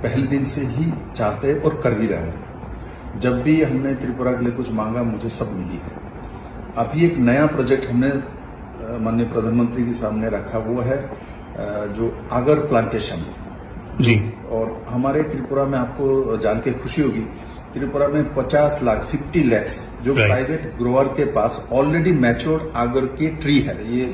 पहले दिन से ही चाहते और कर भी रहे हैं। जब भी हमने त्रिपुरा के लिए कुछ मांगा मुझे सब मिली है। अभी एक नया प्रोजेक्ट हमने माननीय प्रधानमंत्री के सामने रखा हुआ है, जो आगर प्लांटेशन जी। और हमारे त्रिपुरा में आपको जान के खुशी होगी, त्रिपुरा में 50 लाख 50 लैक्स जो प्राइवेट ग्रोअर के पास ऑलरेडी मैच्योर्ड आगर की ट्री है। ये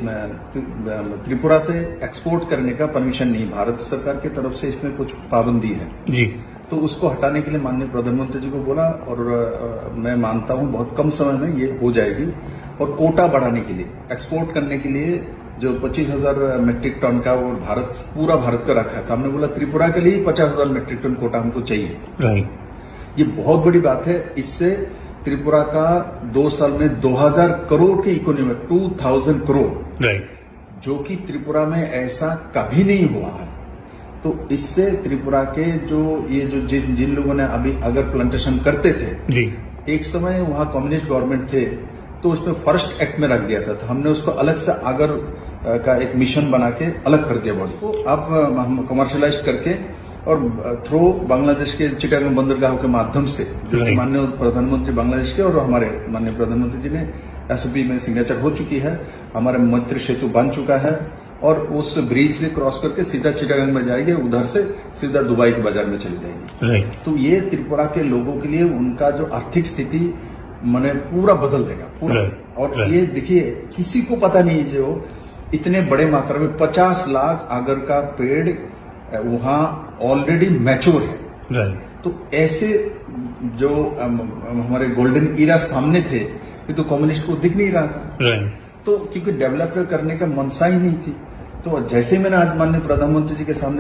त्रिपुरा से एक्सपोर्ट करने का परमिशन नहीं, भारत सरकार की तरफ से इसमें कुछ पाबंदी है जी। तो उसको हटाने के लिए माननीय प्रधानमंत्री जी को बोला और मैं मानता हूं बहुत कम समय में ये हो जाएगी। और कोटा बढ़ाने के लिए, एक्सपोर्ट करने के लिए जो 25,000 मेट्रिक टन का वो पूरा भारत का रखा था, हमने बोला त्रिपुरा के लिए 50,000 मेट्रिक टन कोटा हमको चाहिए। राइट। ये बहुत बड़ी बात है। इससे त्रिपुरा का 2 साल में 2,000 करोड़ की इकोनॉमी, 2,000 करोड़, राइट, जो कि त्रिपुरा में ऐसा कभी नहीं हुआ है। तो इससे त्रिपुरा के जिन लोगों ने अभी अगर प्लांटेशन करते थे जी, एक समय वहां कम्युनिस्ट गवर्नमेंट थे तो उसमें फॉरेस्ट एक्ट में रख दिया था, तो हमने उसको अलग से अगर का एक मिशन बना के अलग कर दिया बॉडी को। अब हम कमर्शियलाइज करके और थ्रू बांग्लादेश के चिटागंग बंदरगाह के माध्यम से, जो माननीय प्रधानमंत्री बांग्लादेश के और हमारे माननीय प्रधानमंत्री जी ने एसओपी में सिग्नेचर हो चुकी है, हमारे मैत्री सेतु बन चुका है और उस ब्रिज से क्रॉस करके सीधा चिटागंग में जाएगी, उधर से सीधा दुबई के बाजार में चली जाएगी। राइट। तो ये त्रिपुरा के लोगों के लिए उनका जो आर्थिक स्थिति मैंने पूरा बदल देगा पूरा। और ये देखिए किसी को पता नहीं, जो इतने बड़े मात्रा में 50 लाख आगर का पेड़ वहां ऑलरेडी मैच्योर है। राइट। तो ऐसे जो हमारे गोल्डन ईरा सामने थे, ये तो कम्युनिस्ट को दिख नहीं रहा था। राइट। तो क्योंकि डेवलप करने का मनसा ही नहीं थी। तो जैसे मैंने आज माननीय प्रधानमंत्री जी के सामने